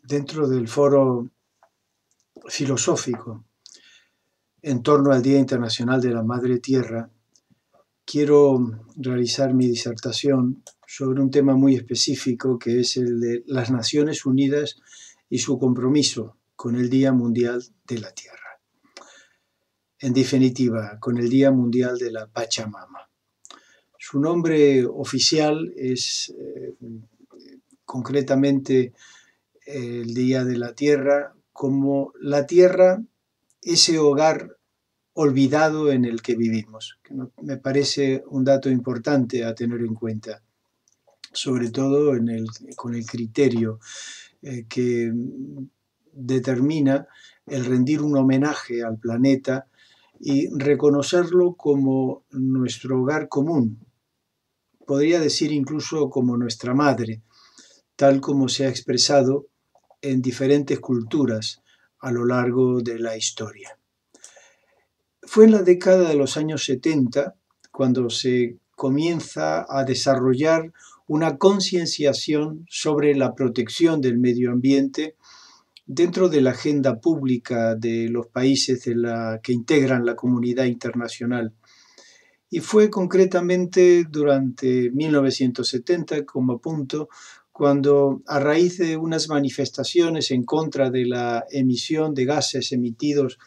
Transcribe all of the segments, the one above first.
dentro del foro filosófico en torno al Día Internacional de la Madre Tierra, quiero realizar mi disertación sobre un tema muy específico que es el de las Naciones Unidas y su compromiso con el Día Mundial de la Tierra. En definitiva, con el Día Mundial de la Pachamama. Su nombre oficial es concretamente el Día de la Tierra, como la Tierra, ese hogar olvidado en el que vivimos. Que me parece un dato importante a tener en cuenta, sobre todo con el criterio que determina el rendir un homenaje al planeta y reconocerlo como nuestro hogar común, podría decir incluso como nuestra madre, tal como se ha expresado en diferentes culturas a lo largo de la historia. Fue en la década de los años 70 cuando se comienza a desarrollar una concienciación sobre la protección del medio ambiente dentro de la agenda pública de los países que integran la comunidad internacional. Y fue concretamente durante 1970, como apunto, cuando a raíz de unas manifestaciones en contra de la emisión de gases emitidos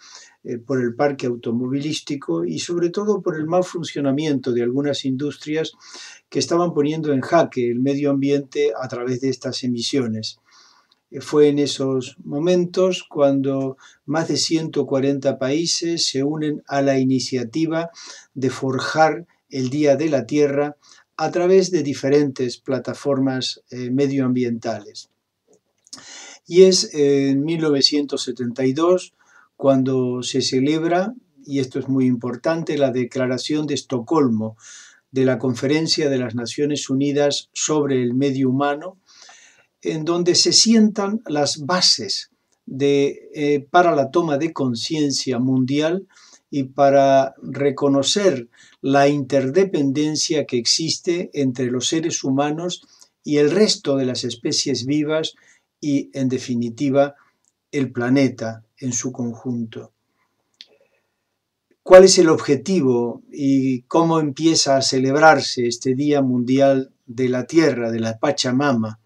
por el parque automovilístico y sobre todo por el mal funcionamiento de algunas industrias que estaban poniendo en jaque el medio ambiente a través de estas emisiones. Fue en esos momentos cuando más de 140 países se unen a la iniciativa de forjar el Día de la Tierra a través de diferentes plataformas medioambientales. Y es en 1972 cuando se celebra, y esto es muy importante, la Declaración de Estocolmo de la Conferencia de las Naciones Unidas sobre el Medio Humano, en donde se sientan las bases para la toma de conciencia mundial y para reconocer la interdependencia que existe entre los seres humanos y el resto de las especies vivas y, en definitiva, el planeta en su conjunto. ¿Cuál es el objetivo y cómo empieza a celebrarse este Día Mundial de la Tierra, de la Pachamama?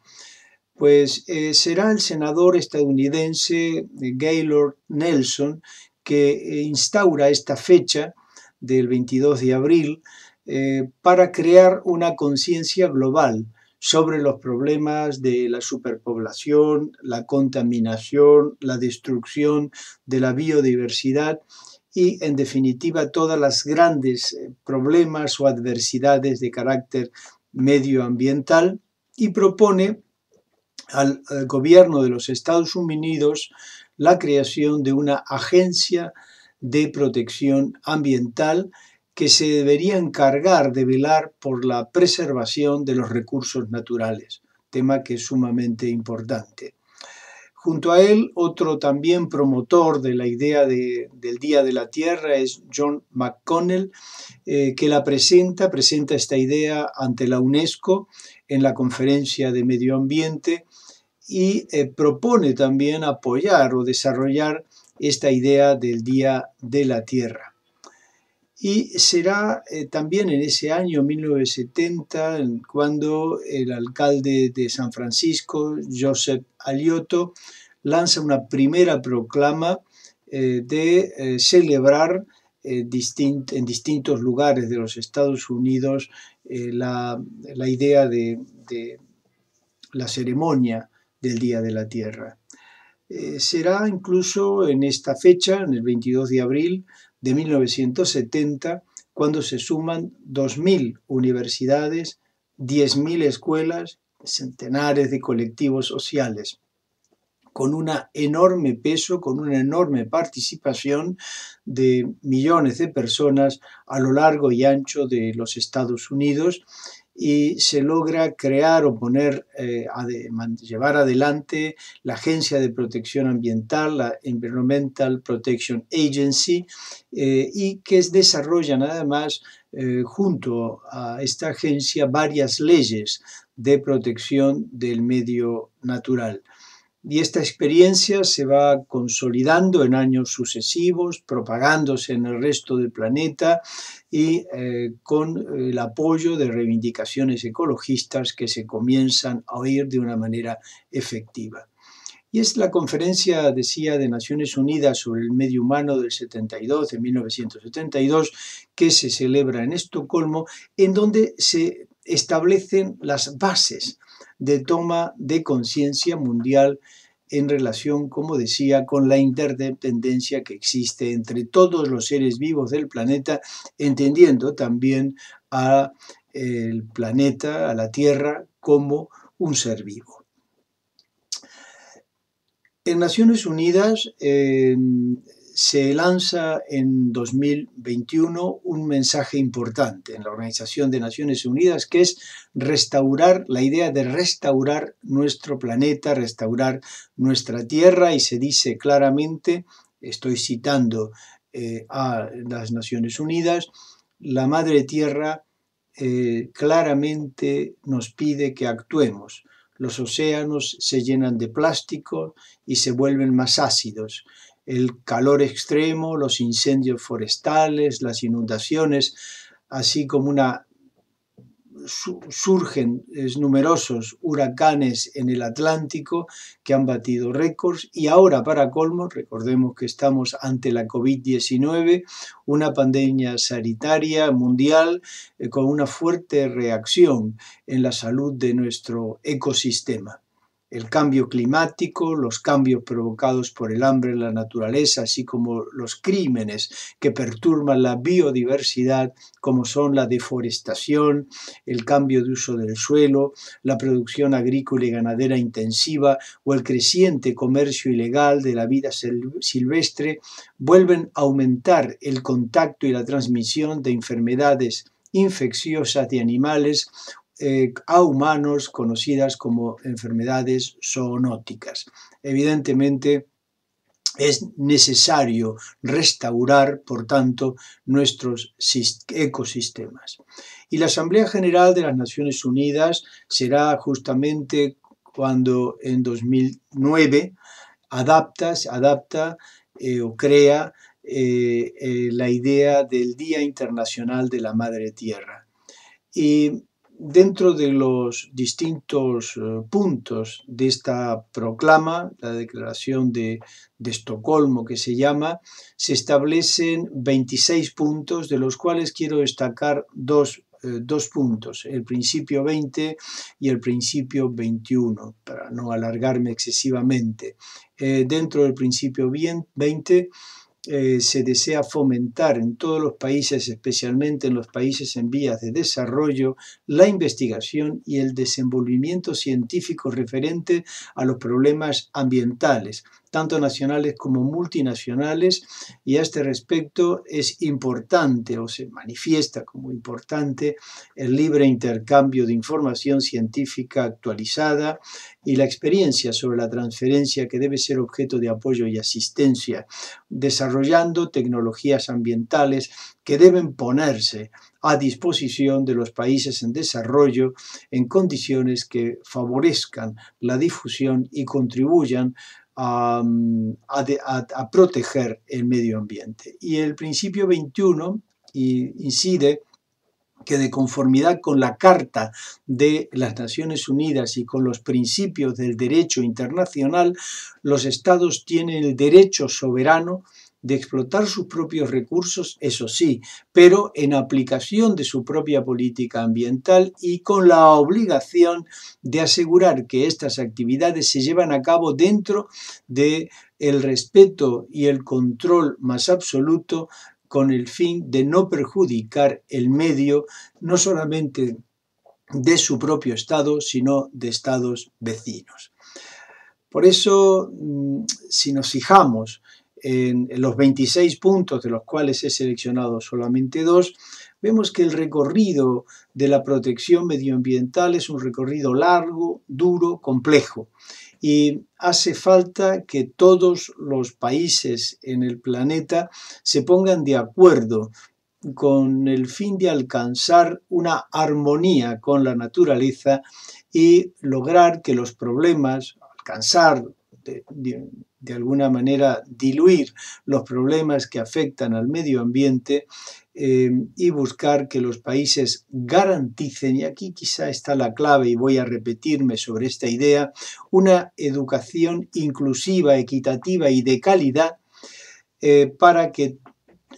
Pues será el senador estadounidense Gaylord Nelson que instaura esta fecha del 22 de abril para crear una conciencia global sobre los problemas de la superpoblación, la contaminación, la destrucción de la biodiversidad y, en definitiva, todas las grandes problemas o adversidades de carácter medioambiental, y propone al gobierno de los Estados Unidos la creación de una agencia de protección ambiental que se debería encargar de velar por la preservación de los recursos naturales, tema que es sumamente importante. Junto a él, otro también promotor de la idea del Día de la Tierra es John McConnell, que la presenta esta idea ante la UNESCO en la Conferencia de Medio Ambiente y propone también apoyar o desarrollar esta idea del Día de la Tierra. Y será también en ese año 1970 cuando el alcalde de San Francisco, Joseph Alioto, lanza una primera proclama de celebrar en distintos lugares de los Estados Unidos la idea de la ceremonia del Día de la Tierra. Será incluso en esta fecha, en el 22 de abril de 1970, cuando se suman 2.000 universidades, 10.000 escuelas, centenares de colectivos sociales, con un enorme peso, con una enorme participación de millones de personas a lo largo y ancho de los Estados Unidos, y se logra crear o llevar adelante la Agencia de Protección Ambiental, la Environmental Protection Agency, y que desarrollan además junto a esta agencia varias leyes de protección del medio natural. Y esta experiencia se va consolidando en años sucesivos, propagándose en el resto del planeta y con el apoyo de reivindicaciones ecologistas que se comienzan a oír de una manera efectiva. Y es la conferencia, decía, de Naciones Unidas sobre el medio humano del 72, de 1972, que se celebra en Estocolmo, en donde se establecen las bases de toma de conciencia mundial en relación, como decía, con la interdependencia que existe entre todos los seres vivos del planeta, entendiendo también al planeta, a la Tierra, como un ser vivo. En Naciones Unidas se lanza en 2021 un mensaje importante en la Organización de Naciones Unidas, que es la idea de restaurar nuestro planeta, restaurar nuestra Tierra, y se dice claramente, estoy citando a las Naciones Unidas, la Madre Tierra claramente nos pide que actuemos. Los océanos se llenan de plástico y se vuelven más ácidos. El calor extremo, los incendios forestales, las inundaciones, así como surgen numerosos huracanes en el Atlántico que han batido récords, y ahora, para colmo, recordemos que estamos ante la COVID-19, una pandemia sanitaria mundial con una fuerte reacción en la salud de nuestro ecosistema. El cambio climático, los cambios provocados por el hambre en la naturaleza, así como los crímenes que perturban la biodiversidad, como son la deforestación, el cambio de uso del suelo, la producción agrícola y ganadera intensiva o el creciente comercio ilegal de la vida silvestre, vuelven a aumentar el contacto y la transmisión de enfermedades infecciosas de animales a humanos, conocidas como enfermedades zoonóticas. Evidentemente, es necesario restaurar, por tanto, nuestros ecosistemas. Y la Asamblea General de las Naciones Unidas será justamente cuando en 2009 adapta o crea la idea del Día Internacional de la Madre Tierra. Y dentro de los distintos puntos de esta proclama, la Declaración de Estocolmo que se llama, se establecen 26 puntos, de los cuales quiero destacar dos puntos, el principio 20 y el principio 21, para no alargarme excesivamente. Dentro del principio 20, se desea fomentar en todos los países, especialmente en los países en vías de desarrollo, la investigación y el desenvolvimiento científico referente a los problemas ambientales, tanto nacionales como multinacionales, y a este respecto es importante o se manifiesta como importante el libre intercambio de información científica actualizada y la experiencia sobre la transferencia que debe ser objeto de apoyo y asistencia, desarrollando tecnologías ambientales que deben ponerse a disposición de los países en desarrollo en condiciones que favorezcan la difusión y contribuyan a proteger el medio ambiente. Y el principio 21 incide que, de conformidad con la Carta de las Naciones Unidas y con los principios del derecho internacional, los estados tienen el derecho soberano de explotar sus propios recursos, eso sí, pero en aplicación de su propia política ambiental y con la obligación de asegurar que estas actividades se llevan a cabo dentro del respeto y el control más absoluto, con el fin de no perjudicar el medio, no solamente de su propio estado, sino de estados vecinos. Por eso, si nos fijamos en los 26 puntos, de los cuales he seleccionado solamente 2, vemos que el recorrido de la protección medioambiental es un recorrido largo, duro, complejo. Y hace falta que todos los países en el planeta se pongan de acuerdo con el fin de alcanzar una armonía con la naturaleza y lograr que los problemas, alcanzar de alguna manera diluir los problemas que afectan al medio ambiente y buscar que los países garanticen, y aquí quizá está la clave y voy a repetirme sobre esta idea, una educación inclusiva, equitativa y de calidad para que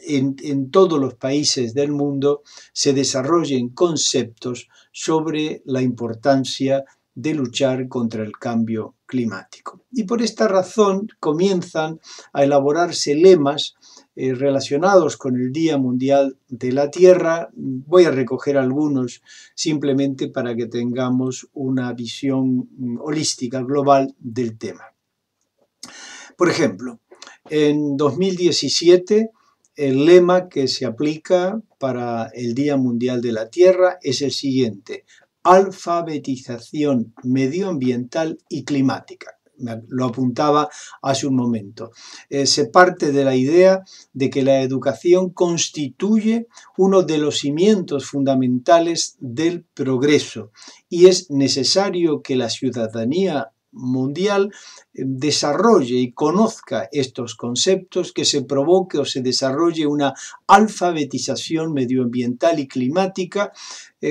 en todos los países del mundo se desarrollen conceptos sobre la importancia de luchar contra el cambio climático. Y por esta razón comienzan a elaborarse lemas relacionados con el Día Mundial de la Tierra. Voy a recoger algunos simplemente para que tengamos una visión holística, global del tema. Por ejemplo, en 2017 el lema que se aplica para el Día Mundial de la Tierra es el siguiente: alfabetización medioambiental y climática. Lo apuntaba hace un momento. Se parte de la idea de que la educación constituye uno de los cimientos fundamentales del progreso y es necesario que la ciudadanía mundial desarrolle y conozca estos conceptos, que se provoque o se desarrolle una alfabetización medioambiental y climática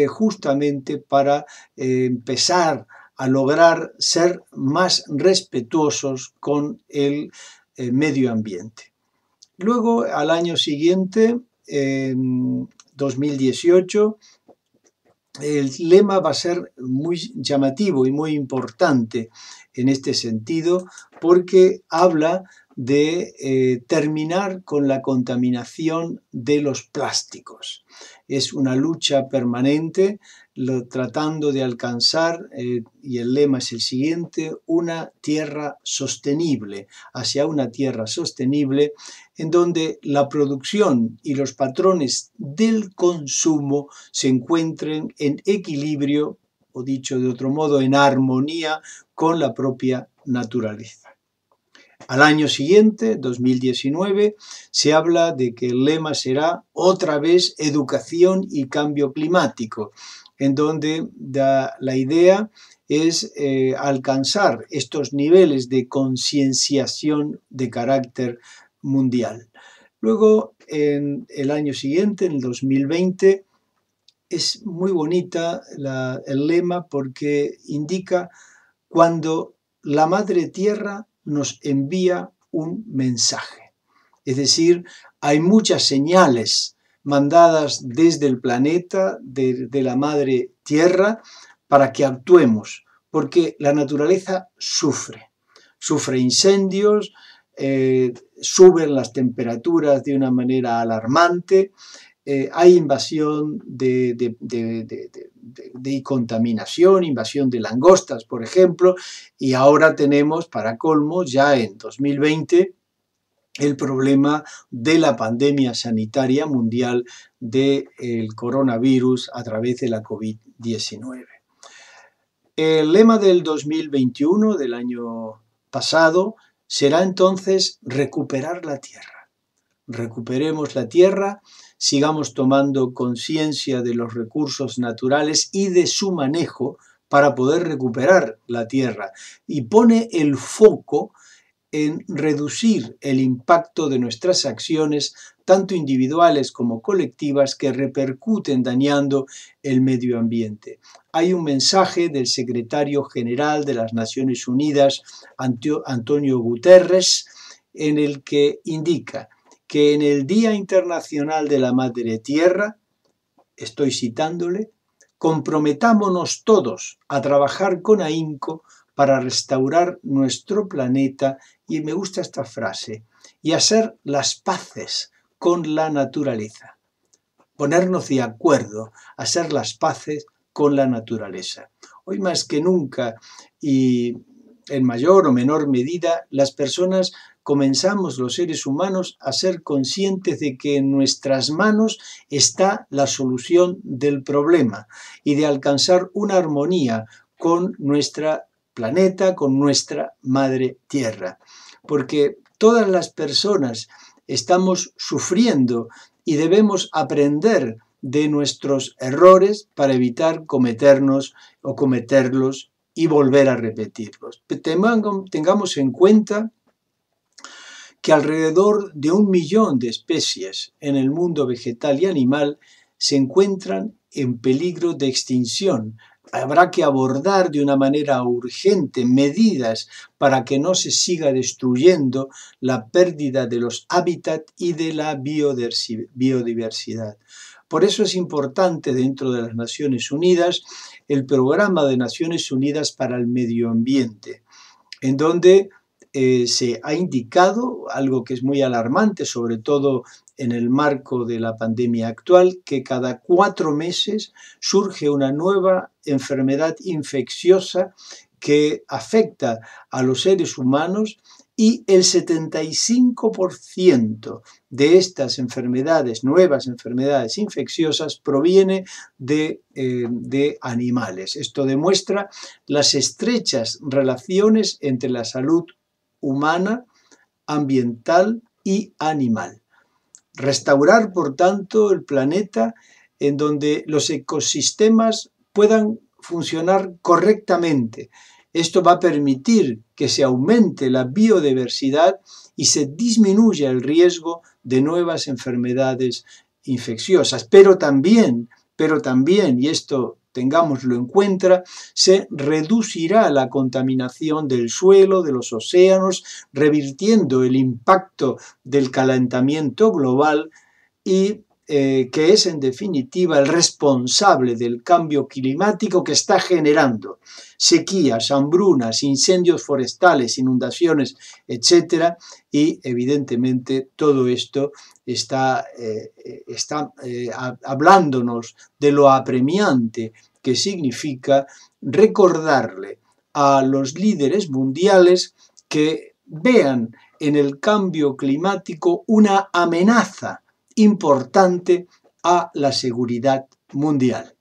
justamente para empezar a lograr ser más respetuosos con el medio ambiente. Luego, al año siguiente, en 2018, el lema va a ser muy llamativo y muy importante en este sentido, porque habla de terminar con la contaminación de los plásticos. Es una lucha permanente tratando de alcanzar, y el lema es el siguiente, una tierra sostenible, hacia una tierra sostenible en donde la producción y los patrones del consumo se encuentren en equilibrio, o dicho de otro modo, en armonía con la propia naturaleza. Al año siguiente, 2019, se habla de que el lema será otra vez educación y cambio climático, en donde la idea es alcanzar estos niveles de concienciación de carácter mundial. Luego, en el año siguiente, en el 2020, es muy bonita el lema porque indica cuando la Madre Tierra nos envía un mensaje. Es decir, hay muchas señales mandadas desde el planeta, de la Madre Tierra, para que actuemos, porque la naturaleza sufre incendios, suben las temperaturas de una manera alarmante, hay invasión de contaminación, invasión de langostas, por ejemplo, y ahora tenemos, para colmo, ya en 2020, el problema de la pandemia sanitaria mundial del coronavirus a través de la COVID-19. El lema del 2021, del año pasado, será entonces recuperar la tierra. Recuperemos la tierra, sigamos tomando conciencia de los recursos naturales y de su manejo para poder recuperar la tierra, y pone el foco en reducir el impacto de nuestras acciones, tanto individuales como colectivas, que repercuten dañando el medio ambiente. Hay un mensaje del secretario general de las Naciones Unidas, Antonio Guterres, en el que indica que en el Día Internacional de la Madre Tierra, estoy citándole, comprometámonos todos a trabajar con ahínco para restaurar nuestro planeta, y me gusta esta frase, y hacer las paces con la naturaleza. Ponernos de acuerdo, hacer las paces con la naturaleza. Hoy más que nunca, y en mayor o menor medida, las personas comenzamos, los seres humanos, a ser conscientes de que en nuestras manos está la solución del problema y de alcanzar una armonía con nuestro planeta, con nuestra madre tierra. Porque todas las personas estamos sufriendo y debemos aprender de nuestros errores para evitar cometerlos y volver a repetirlos. Tengamos en cuenta que alrededor de 1 millón de especies en el mundo vegetal y animal se encuentran en peligro de extinción. Habrá que abordar de una manera urgente medidas para que no se siga destruyendo la pérdida de los hábitats y de la biodiversidad. Por eso es importante dentro de las Naciones Unidas el Programa de Naciones Unidas para el Medio Ambiente, en donde se ha indicado algo que es muy alarmante, sobre todo en el marco de la pandemia actual, que cada 4 meses surge una nueva enfermedad infecciosa que afecta a los seres humanos y el 75% de estas enfermedades, nuevas enfermedades infecciosas, proviene de animales. Esto demuestra las estrechas relaciones entre la salud humana, ambiental y animal. Restaurar, por tanto, el planeta en donde los ecosistemas puedan funcionar correctamente. Esto va a permitir que se aumente la biodiversidad y se disminuya el riesgo de nuevas enfermedades infecciosas. Pero también, y esto tengámoslo en cuenta, se reducirá la contaminación del suelo, de los océanos, revirtiendo el impacto del calentamiento global y que es en definitiva el responsable del cambio climático que está generando sequías, hambrunas, incendios forestales, inundaciones, etcétera, y evidentemente todo esto está hablándonos de lo apremiante que significa recordarle a los líderes mundiales que vean en el cambio climático una amenaza importante a la seguridad mundial.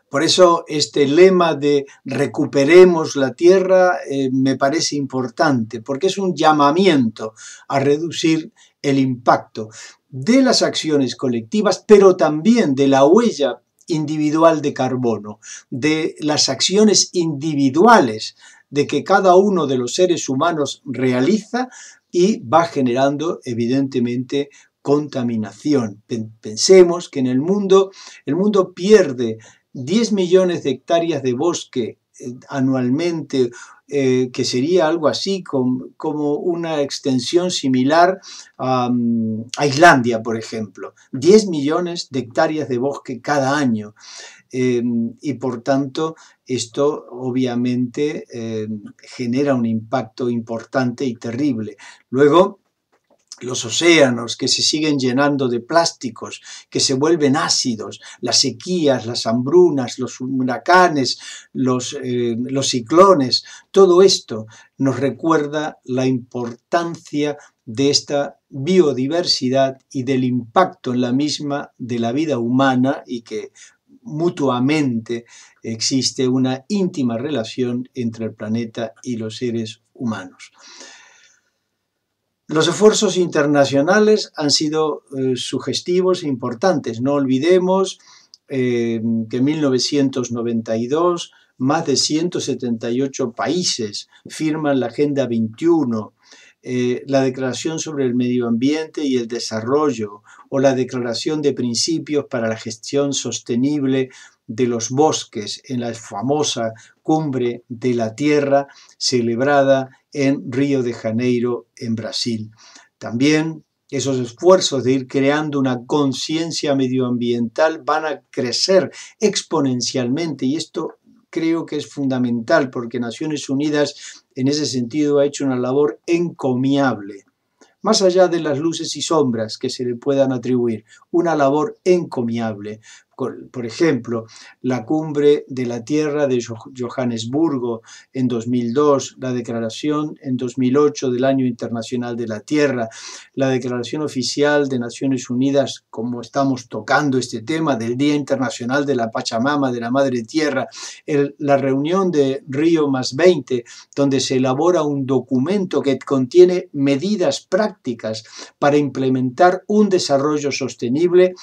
Por eso este lema de recuperemos la tierra me parece importante, porque es un llamamiento a reducir el impacto de las acciones colectivas, pero también de la huella individual de carbono, de las acciones individuales de que cada uno de los seres humanos realiza y va generando evidentemente contaminación. Pensemos que en el mundo pierde 10 millones de hectáreas de bosque anualmente, que sería algo así como una extensión similar a Islandia, por ejemplo. 10 millones de hectáreas de bosque cada año. Y por tanto, esto obviamente genera un impacto importante y terrible. Luego, los océanos que se siguen llenando de plásticos, que se vuelven ácidos, las sequías, las hambrunas, los huracanes, los ciclones, todo esto nos recuerda la importancia de esta biodiversidad y del impacto en la misma de la vida humana y que mutuamente existe una íntima relación entre el planeta y los seres humanos. Los esfuerzos internacionales han sido sugestivos e importantes. No olvidemos que en 1992 más de 178 países firman la Agenda 21, la Declaración sobre el Medio Ambiente y el Desarrollo o la Declaración de Principios para la Gestión Sostenible de los Bosques en la famosa Cumbre de la Tierra celebrada en Río de Janeiro, en Brasil. También esos esfuerzos de ir creando una conciencia medioambiental van a crecer exponencialmente y esto creo que es fundamental porque Naciones Unidas en ese sentido ha hecho una labor encomiable. Más allá de las luces y sombras que se le puedan atribuir, una labor encomiable. Por ejemplo, la Cumbre de la Tierra de Johannesburgo en 2002, la Declaración en 2008 del Año Internacional de la Tierra, la Declaración Oficial de Naciones Unidas, como estamos tocando este tema, del Día Internacional de la Pachamama, de la Madre Tierra, la reunión de Río +20, donde se elabora un documento que contiene medidas prácticas para implementar un desarrollo sostenible.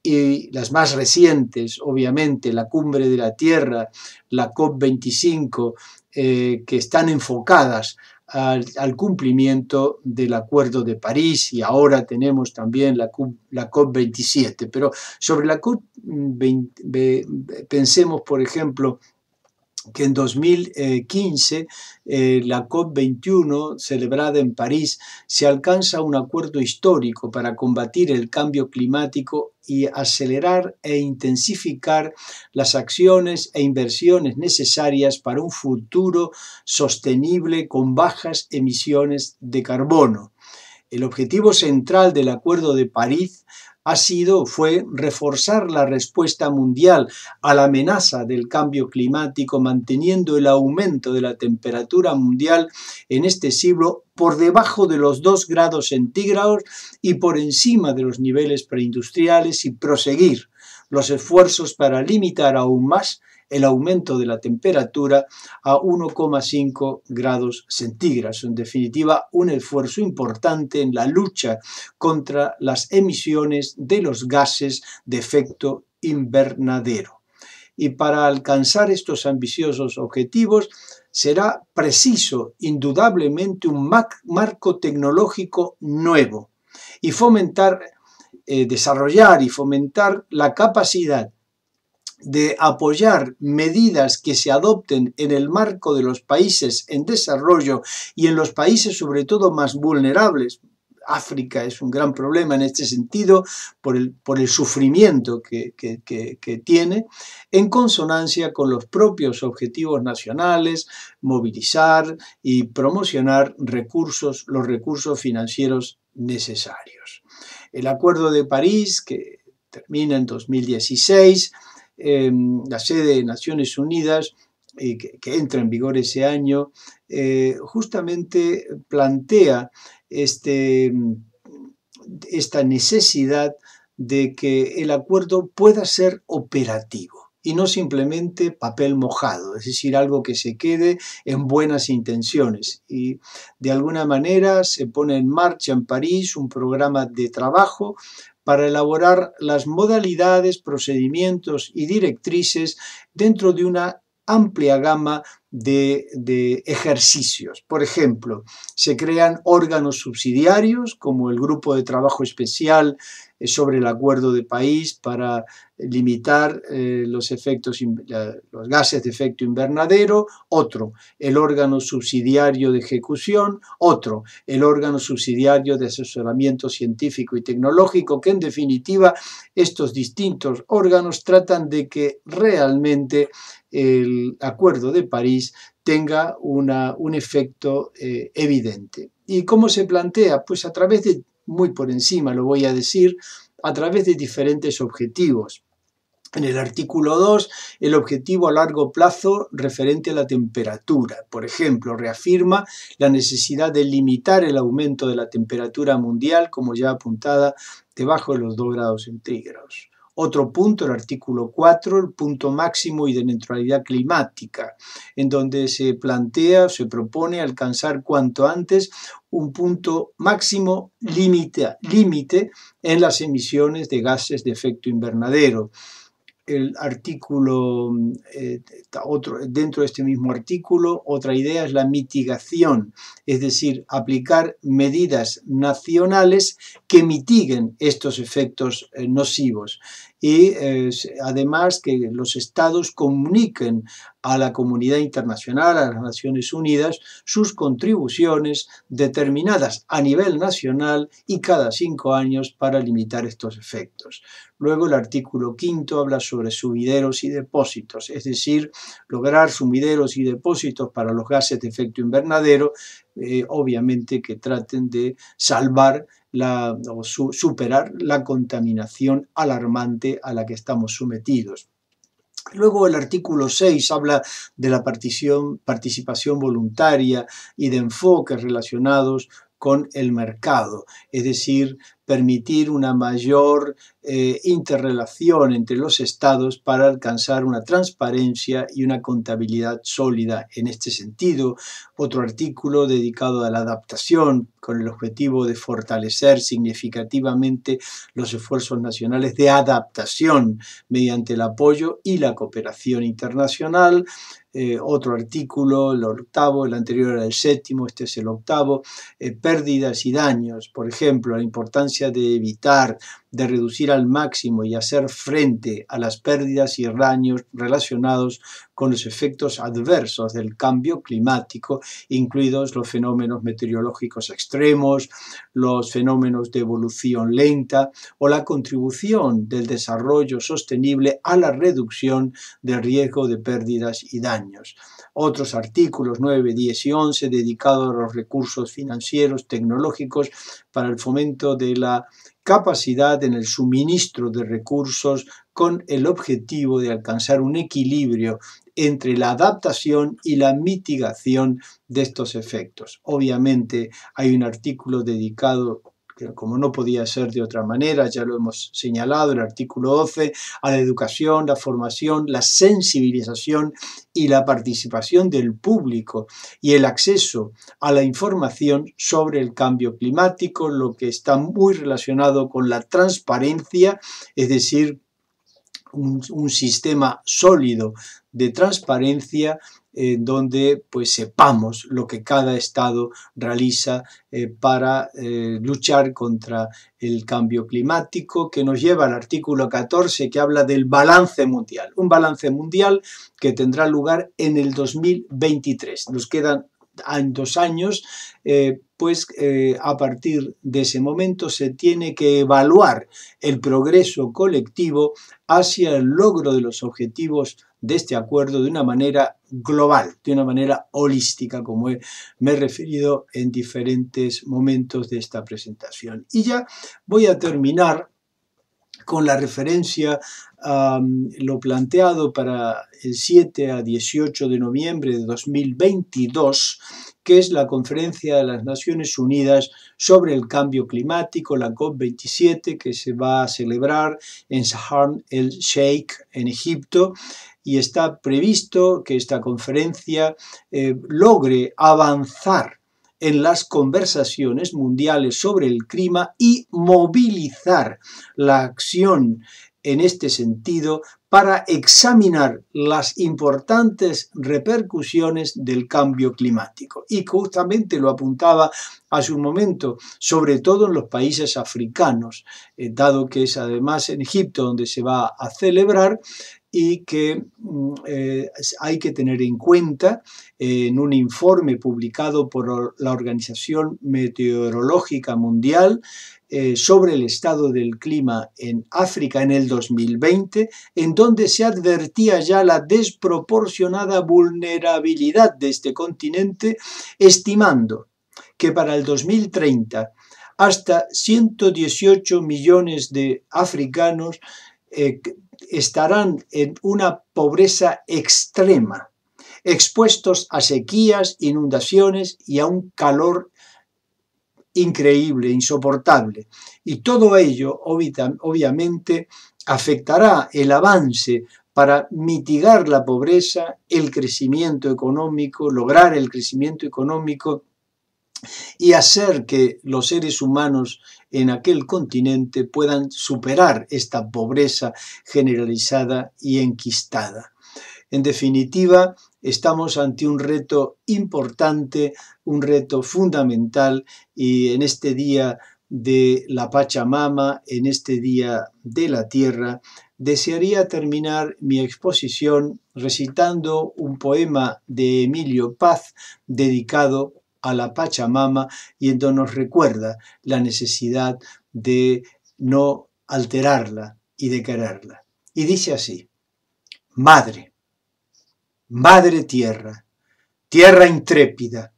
y las más recientes, obviamente, la Cumbre de la Tierra, la COP25, que están enfocadas al cumplimiento del Acuerdo de París, y ahora tenemos también la COP27. Pero sobre la COP20, pensemos, por ejemplo, que en 2015, la COP21, celebrada en París, se alcanza un acuerdo histórico para combatir el cambio climático y acelerar e intensificar las acciones e inversiones necesarias para un futuro sostenible con bajas emisiones de carbono. El objetivo central del Acuerdo de París fue reforzar la respuesta mundial a la amenaza del cambio climático, manteniendo el aumento de la temperatura mundial en este siglo por debajo de los 2 grados centígrados y por encima de los niveles preindustriales, y proseguir los esfuerzos para limitar aún más el aumento de la temperatura a 1,5 grados centígrados. En definitiva, un esfuerzo importante en la lucha contra las emisiones de los gases de efecto invernadero. Y para alcanzar estos ambiciosos objetivos será preciso, indudablemente, un marco tecnológico nuevo y desarrollar y fomentar la capacidad de apoyar medidas que se adopten en el marco de los países en desarrollo y en los países sobre todo más vulnerables. África es un gran problema en este sentido por el sufrimiento que tiene, en consonancia con los propios objetivos nacionales, movilizar y promocionar los recursos financieros necesarios. El Acuerdo de París, que termina en 2016, la sede de Naciones Unidas, que entra en vigor ese año, justamente plantea esta necesidad de que el acuerdo pueda ser operativo y no simplemente papel mojado, es decir, algo que se quede en buenas intenciones. Y de alguna manera se pone en marcha en París un programa de trabajo para elaborar las modalidades, procedimientos y directrices dentro de una amplia gama de ejercicios. Por ejemplo, se crean órganos subsidiarios como el Grupo de Trabajo Especial sobre el Acuerdo de París para limitar los gases de efecto invernadero, otro, el órgano subsidiario de ejecución, otro, el órgano subsidiario de asesoramiento científico y tecnológico, que en definitiva estos distintos órganos tratan de que realmente el Acuerdo de París tenga un efecto evidente. ¿Y cómo se plantea? Pues a través de, muy por encima lo voy a decir, a través de diferentes objetivos. En el artículo 2, el objetivo a largo plazo referente a la temperatura. Por ejemplo, reafirma la necesidad de limitar el aumento de la temperatura mundial, como ya apuntada, debajo de los 2 grados centígrados. Otro punto, el artículo 4, el punto máximo y de neutralidad climática, en donde se propone alcanzar cuanto antes un punto máximo límite en las emisiones de gases de efecto invernadero. El artículo, dentro de este mismo artículo, otra idea es la mitigación, es decir, aplicar medidas nacionales que mitiguen estos efectos nocivos. Y además que los estados comuniquen a la comunidad internacional, a las Naciones Unidas, sus contribuciones determinadas a nivel nacional y cada 5 años para limitar estos efectos. Luego el artículo 5 habla sobre sumideros y depósitos, es decir, lograr sumideros y depósitos para los gases de efecto invernadero, obviamente que traten de salvar o superar la contaminación alarmante a la que estamos sometidos. Luego el artículo 6 habla de la participación voluntaria y de enfoques relacionados con el mercado, es decir, permitir una mayor interrelación entre los estados para alcanzar una transparencia y una contabilidad sólida. En este sentido, otro artículo dedicado a la adaptación con el objetivo de fortalecer significativamente los esfuerzos nacionales de adaptación mediante el apoyo y la cooperación internacional. Otro artículo, el octavo, el anterior era el séptimo, este es el octavo, pérdidas y daños, por ejemplo, la importancia de evitar, de reducir al máximo y hacer frente a las pérdidas y daños relacionados con los efectos adversos del cambio climático, incluidos los fenómenos meteorológicos extremos, los fenómenos de evolución lenta o la contribución del desarrollo sostenible a la reducción del riesgo de pérdidas y daños. Otros artículos 9, 10 y 11 dedicados a los recursos financieros, tecnológicos para el fomento de la capacidad en el suministro de recursos con el objetivo de alcanzar un equilibrio entre la adaptación y la mitigación de estos efectos. Obviamente hay un artículo dedicado, como no podía ser de otra manera, ya lo hemos señalado, el artículo 12, a la educación, la formación, la sensibilización y la participación del público y el acceso a la información sobre el cambio climático, lo que está muy relacionado con la transparencia, es decir, un sistema sólido de transparencia donde pues sepamos lo que cada estado realiza para luchar contra el cambio climático, que nos lleva al artículo 14 que habla del balance mundial, un balance mundial que tendrá lugar en el 2023. Nos quedan 2 años, a partir de ese momento se tiene que evaluar el progreso colectivo hacia el logro de los objetivos de este acuerdo de una manera global, de una manera holística, como me he referido en diferentes momentos de esta presentación. Y ya voy a terminar con la referencia a lo planteado para el 7 a 18 de noviembre de 2022, que es la Conferencia de las Naciones Unidas sobre el Cambio Climático, la COP27, que se va a celebrar en Sharm el-Sheikh, en Egipto, y está previsto que esta conferencia logre avanzar en las conversaciones mundiales sobre el clima y movilizar la acción en este sentido para examinar las importantes repercusiones del cambio climático. Y justamente lo apuntaba hace un momento, sobre todo en los países africanos, dado que es además en Egipto donde se va a celebrar, y que hay que tener en cuenta en un informe publicado por la Organización Meteorológica Mundial sobre el estado del clima en África en el 2020, en donde se advertía ya la desproporcionada vulnerabilidad de este continente, estimando que para el 2030 hasta 118 millones de africanos estarán en una pobreza extrema, expuestos a sequías, inundaciones y a un calor increíble, insoportable. Y todo ello, obviamente, afectará el avance para mitigar la pobreza, el crecimiento económico, lograr el crecimiento económico y hacer que los seres humanos en aquel continente puedan superar esta pobreza generalizada y enquistada. En definitiva, estamos ante un reto importante, un reto fundamental, y en este día de la Pachamama, en este día de la Tierra, desearía terminar mi exposición recitando un poema de Emilio Paz dedicado a la Pachamama y en donde nos recuerda la necesidad de no alterarla y de quererla. Y dice así: Madre, Madre Tierra, tierra intrépida,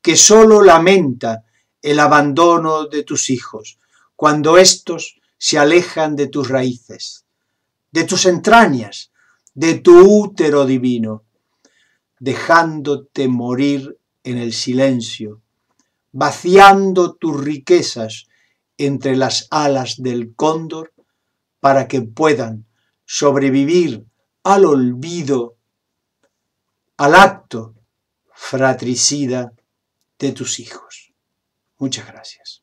que solo lamenta el abandono de tus hijos cuando éstos se alejan de tus raíces, de tus entrañas, de tu útero divino, dejándote morir en el silencio, vaciando tus riquezas entre las alas del cóndor para que puedan sobrevivir al olvido, al acto fratricida de tus hijos. Muchas gracias.